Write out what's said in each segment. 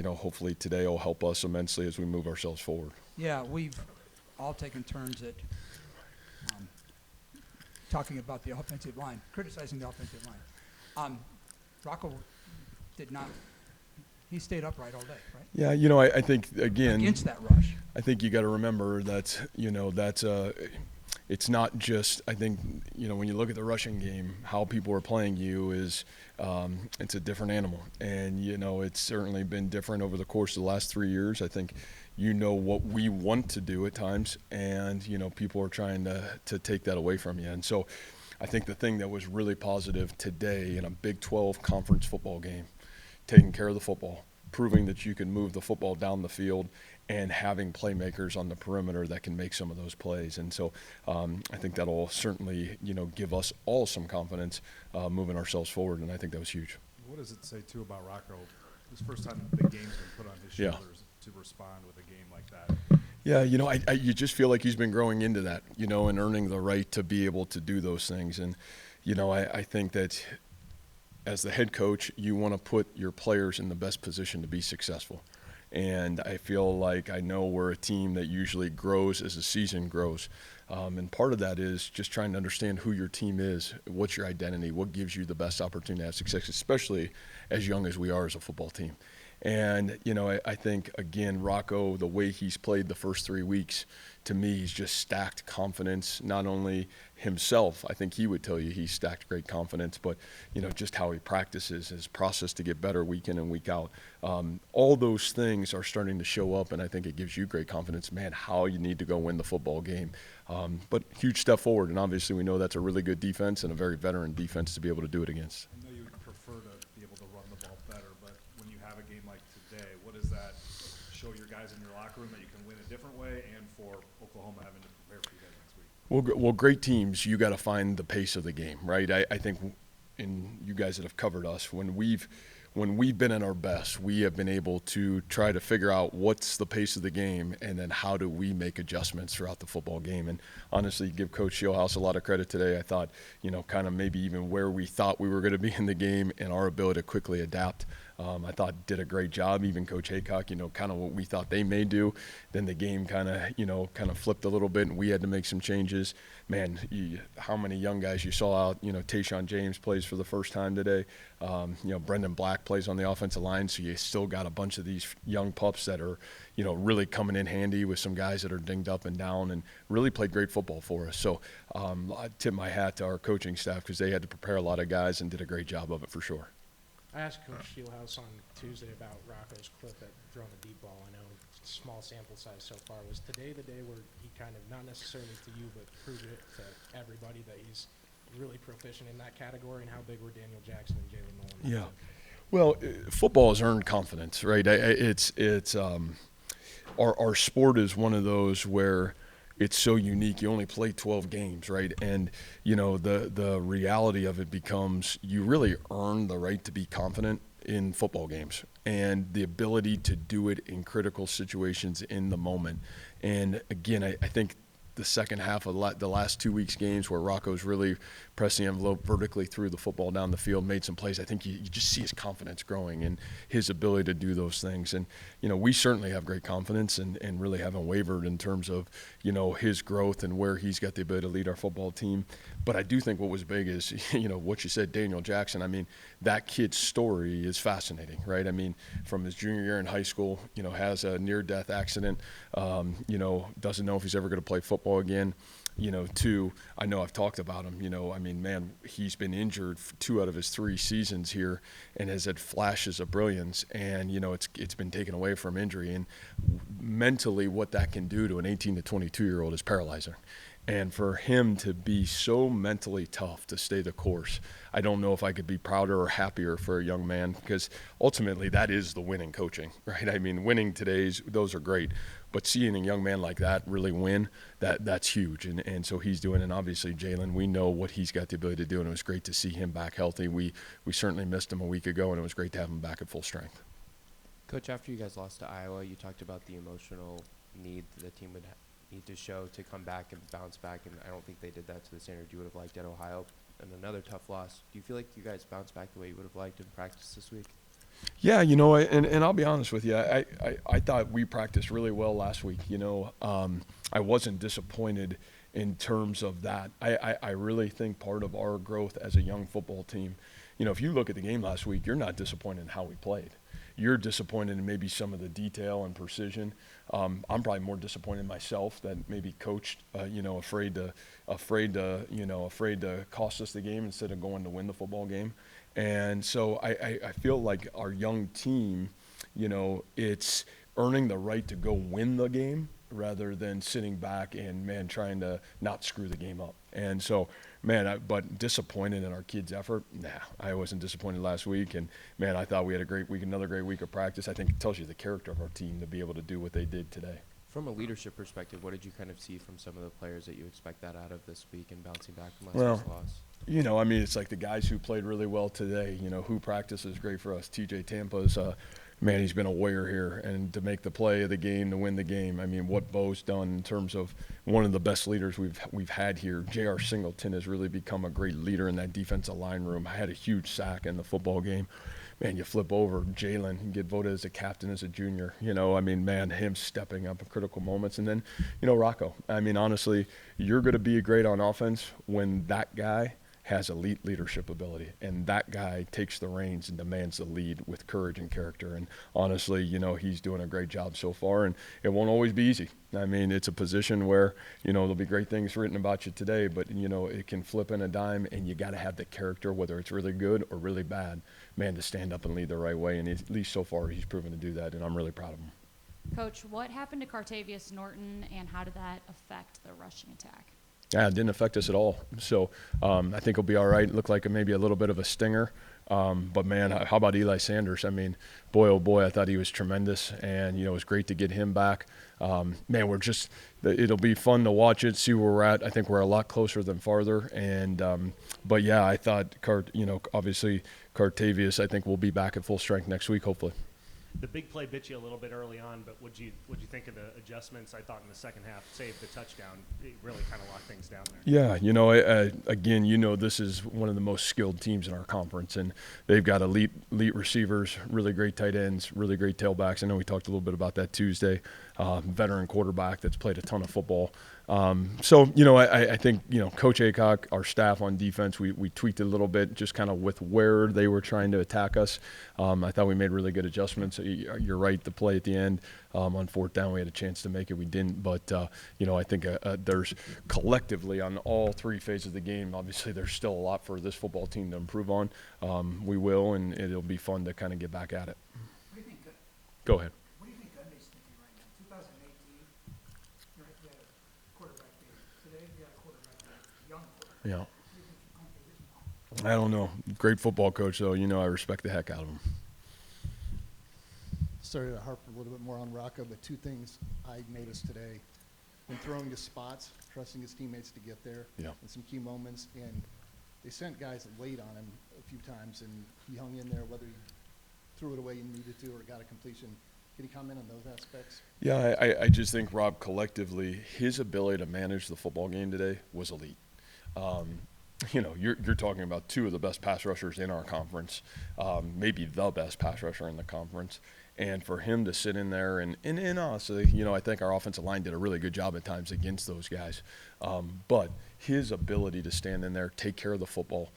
hopefully today will help us immensely as we move ourselves forward. Yeah, we've all taken turns at um, talking about the offensive line, criticizing the offensive line. Rocco did not. He stayed upright all day, right? Yeah, I think again Against that rush. I think you got to remember that that's it's not just, I think, when you look at the rushing game, how people are playing you is it's a different animal. And, it's certainly been different over the course of the last 3 years. I think what we want to do at times, and, people are trying to take that away from you. And so I think the thing that was really positive today in a Big 12 conference football game, taking care of the football, proving that you can move the football down the field, and having playmakers on the perimeter that can make some of those plays. And so I think that'll certainly, give us all some confidence moving ourselves forward, and I think that was huge. What does it say, too, about Rocco? This first time the game's been put on his shoulders to respond with a game like that. Yeah, you just feel like he's been growing into that, and earning the right to be able to do those things. And, I think that as the head coach, you want to put your players in the best position to be successful. And I feel like I know we're a team that usually grows as the season grows. And part of that is just trying to understand who your team is, what's your identity, what gives you the best opportunity to have success, especially as young as we are as a football team. And, I think, again, Rocco, the way he's played the first 3 weeks, to me, he's just stacked confidence, not only himself. I think he would tell you he's stacked great confidence, but, just how he practices, his process to get better week in and week out. All those things are starting to show up, and I think it gives you great confidence, man, how you need to go win the football game. But huge step forward, and obviously we know that's a really good defense and a very veteran defense to be able to do it against. I know you would prefer to be able to run the ball better, but when you have a game like today, what does that show your guys in your locker room that you can win a different way, and for Oklahoma having to prepare for you guys next week? Well, great teams, you got to find the pace of the game, right? I think, and you guys that have covered us, when we've been at our best, we have been able to try to figure out what's the pace of the game, and then how do we make adjustments throughout the football game. And honestly, give Coach Shieldhouse a lot of credit today. I thought, kind of maybe even where we thought we were going to be in the game and our ability to quickly adapt. I thought did a great job. Even Coach Haycock, kind of what we thought they may do. Then the game kind of flipped a little bit, and we had to make some changes. Man, how many young guys you saw out? Tayshaun James plays for the first time today. Brendan Black plays on the offensive line, so you still got a bunch of these young pups that are, really coming in handy with some guys that are dinged up and down, and really played great football for us. So I tip my hat to our coaching staff because they had to prepare a lot of guys and did a great job of it for sure. I asked Coach Shieldhouse on Tuesday about Rocco's clip at throwing a deep ball. I know it's a small sample size so far. Was today the day where he kind of, not necessarily to you, but proved it to everybody that he's really proficient in that category? And how big were Daniel Jackson and Jalen Nolan? Yeah. Well, football has earned confidence, right? Our sport is one of those where it's so unique. You only play 12 games, right? And, the reality of it becomes you really earn the right to be confident in football games and the ability to do it in critical situations in the moment. And, again, I think the second half of the last 2 weeks games where Rocco's really pressed the envelope vertically through the football down the field, made some plays. I think you just see his confidence growing and his ability to do those things. And, we certainly have great confidence and really haven't wavered in terms of, his growth and where he's got the ability to lead our football team. But I do think what was big is, what you said, Daniel Jackson. I mean, that kid's story is fascinating, right? I mean, from his junior year in high school, has a near-death accident, doesn't know if he's ever going to play football again. Two, I know I've talked about him, I mean, man, he's been injured for 2 out of his 3 seasons here and has had flashes of brilliance, and, it's been taken away from injury. And mentally what that can do to an 18 to 22-year-old is paralyzing. And for him to be so mentally tough to stay the course, I don't know if I could be prouder or happier for a young man, because ultimately that is the winning coaching, right? I mean, winning those are great, but seeing a young man like that really win, that's huge. And so he's doing it. And obviously Jalen, we know what he's got the ability to do, and it was great to see him back healthy. We certainly missed him a week ago, and it was great to have him back at full strength. Coach, after you guys lost to Iowa, you talked about the emotional need the team would need to show to come back and bounce back, and I don't think they did that to the standard you would have liked at Ohio. And another tough loss. Do you feel like you guys bounced back the way you would have liked in practice this week? Yeah, you know, and I'll be honest with you. I thought we practiced really well last week. You know, I wasn't disappointed in terms of that. I really think part of our growth as a young football team, you know, if you look at the game last week, you're not disappointed in how we played. You're disappointed in maybe some of the detail and precision. I'm probably more disappointed in myself that maybe coached, you know, afraid to cost us the game instead of going to win the football game. And so I feel like our young team, you know, it's earning the right to go win the game rather than sitting back and, man, trying to not screw the game up. And so, man, but disappointed in our kids' effort? Nah, I wasn't disappointed last week. And, man, I thought we had a great week, another great week of practice. I think it tells you the character of our team to be able to do what they did today. From a leadership perspective, what did you kind of see from some of the players that you expect that out of this week and bouncing back from last Well, week's loss? You know, I mean, it's like the guys who played really well today, you know, who practices great for us. TJ Tampa's, man, he's been a warrior here. And to make the play of the game, to win the game, I mean, what Bo's done in terms of one of the best leaders we've had here. J.R. Singleton has really become a great leader in that defensive line room. I had a huge sack in the football game. Man, you flip over, Jalen, you get voted as a captain as a junior. You know, I mean, man, him stepping up in critical moments. And then, you know, Rocco. I mean, honestly, you're going to be great on offense when that guy has elite leadership ability, and that guy takes the reins and demands the lead with courage and character. And honestly, you know, he's doing a great job so far, and it won't always be easy. I mean, it's a position where, you know, there'll be great things written about you today, but, you know, it can flip in a dime, and you got to have the character, whether it's really good or really bad, man, to stand up and lead the right way. And at least so far, he's proven to do that, and I'm really proud of him. Coach, what happened to Cartavius Norton, and how did that affect the rushing attack? Yeah, it didn't affect us at all. So I think he'll be all right. It looked like maybe a little bit of a stinger. But, man, how about Eli Sanders? I mean, boy, oh, boy, I thought he was tremendous. And, you know, it was great to get him back. Man, it'll be fun to watch it, see where we're at. I think we're a lot closer than farther. And but, yeah, I thought, obviously Cartavius, I think, will be back at full strength next week, hopefully. The big play bit you a little bit early on, but what'd you think of the adjustments? I thought in the second half, save the touchdown, it really kind of locked things down there. Yeah, you know, again, you know, this is one of the most skilled teams in our conference, and they've got elite receivers, really great tight ends, really great tailbacks. I know we talked a little bit about that Tuesday. Veteran quarterback that's played a ton of football. So, you know, I think, you know, Coach Aycock, our staff on defense, we tweaked it a little bit just kind of with where they were trying to attack us. I thought we made really good adjustments. You're right, the play at the end on fourth down, we had a chance to make it. We didn't. But, you know, I think there's collectively on all three phases of the game, obviously there's still a lot for this football team to improve on. We will, and it'll be fun to kind of get back at it. What do you think? Go ahead. What do you think Gundy's thinking right now? 2018, you had a quarterback game. Today, you got a quarterback game, young quarterback. Yeah. What do you think Gundy is now? I don't know. Great football coach, though. You know, I respect the heck out of him. Sorry to harp a little bit more on Rocco, but two things I noticed today. When throwing to spots, trusting his teammates to get there in some key moments, and they sent guys late on him a few times, and he hung in there, whether he threw it away and needed to or got a completion. Can you comment on those aspects? Yeah, I just think, Rob, collectively, his ability to manage the football game today was elite. You know, you're talking about two of the best pass rushers in our conference, maybe the best pass rusher in the conference. And for him to sit in there and honestly, you know, I think our offensive line did a really good job at times against those guys. But his ability to stand in there, take care of the football,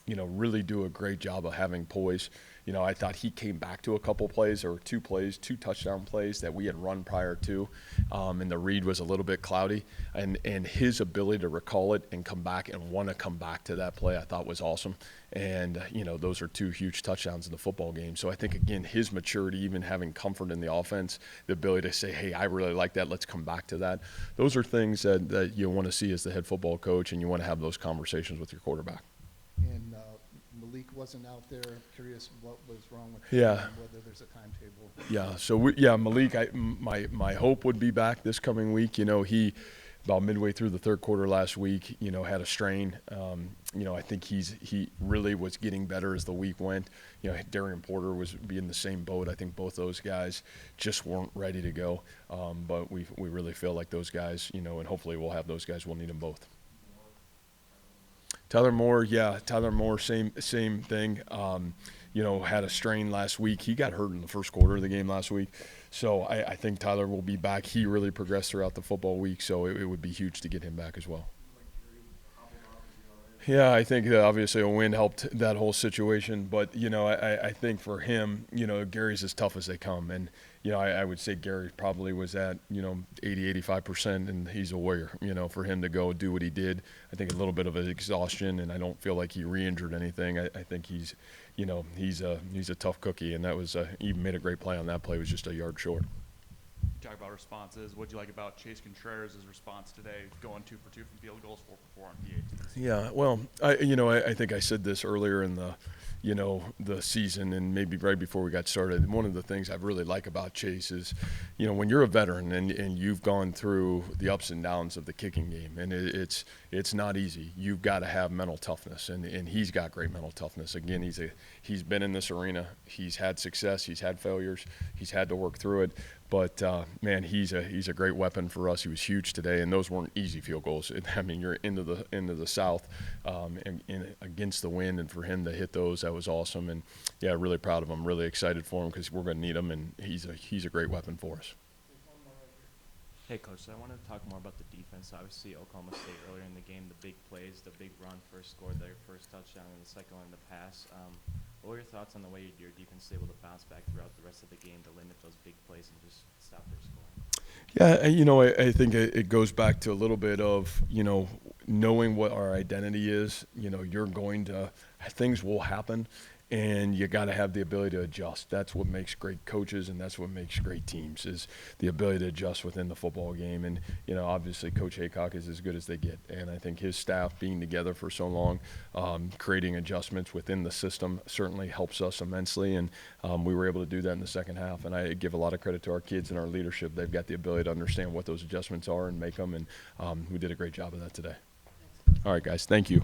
you know, really do a great job of having poise. You know, I thought he came back to a couple plays or two touchdown plays that we had run prior to, and the read was a little bit cloudy. And his ability to recall it and come back and want to come back to that play I thought was awesome. And, you know, those are two huge touchdowns in the football game. So I think, again, his maturity, even having comfort in the offense, the ability to say, hey, I really like that, let's come back to that. Those are things that you want to see as the head football coach, and you want to have those conversations with your quarterback. And Malik wasn't out there. Curious what was wrong with him, and whether there's a timetable. Yeah, so Malik, my hope would be back this coming week. You know, he about midway through the third quarter last week, you know, had a strain. You know, I think he really was getting better as the week went. You know, Darian Porter was in the same boat. I think both those guys just weren't ready to go. But we really feel like those guys, you know, and hopefully we'll have those guys. We'll need them both. Tyler Moore, same thing. had a strain last week. He got hurt in the first quarter of the game last week. So I think Tyler will be back. He really progressed throughout the football week, so it would be huge to get him back as well. Yeah, I think obviously a win helped that whole situation, but I think for him, Gary's as tough as they come, and I would say Gary probably was at 80-85%, and he's a warrior. For him to go do what he did, I think a little bit of an exhaustion, and I don't feel like he re-injured anything. I think he's a tough cookie, and that was he made a great play on that play. It was just a yard short. Talk about responses. What'd you like about Chase Contreras' response today, going 2 for 2 from field goals, 4 for 4 on PATs? Yeah, well, I think I said this earlier in the season, and maybe right before we got started. One of the things I really like about Chase is, when you're a veteran and you've gone through the ups and downs of the kicking game, and it's not easy. You've got to have mental toughness, and he's got great mental toughness. Again, he's been in this arena. He's had success. He's had failures. He's had to work through it. But man, he's a great weapon for us. He was huge today, and those weren't easy field goals. I mean, you're into the south, and against the wind, and for him to hit those, that was awesome. And yeah, really proud of him. Really excited for him because we're going to need him, and he's a great weapon for us. Hey, Coach, so I want to talk more about the defense. Obviously, Oklahoma State earlier in the game, the big plays, the big run, first scored their first touchdown, and the second one in the pass. What were your thoughts on the way your defense is able to bounce back throughout the rest of the game to limit those big plays and just stop their scoring? Yeah, I think it goes back to a little bit of, knowing what our identity is. Things will happen, and you got to have the ability to adjust. That's what makes great coaches, and that's what makes great teams, is the ability to adjust within the football game. And obviously Coach Haycock is as good as they get, and I think his staff being together for so long, creating adjustments within the system certainly helps us immensely, and we were able to do that in the second half. And I give a lot of credit to our kids and our leadership. They've got the ability to understand what those adjustments are and make them, and we did a great job of that today. All right, guys, thank you.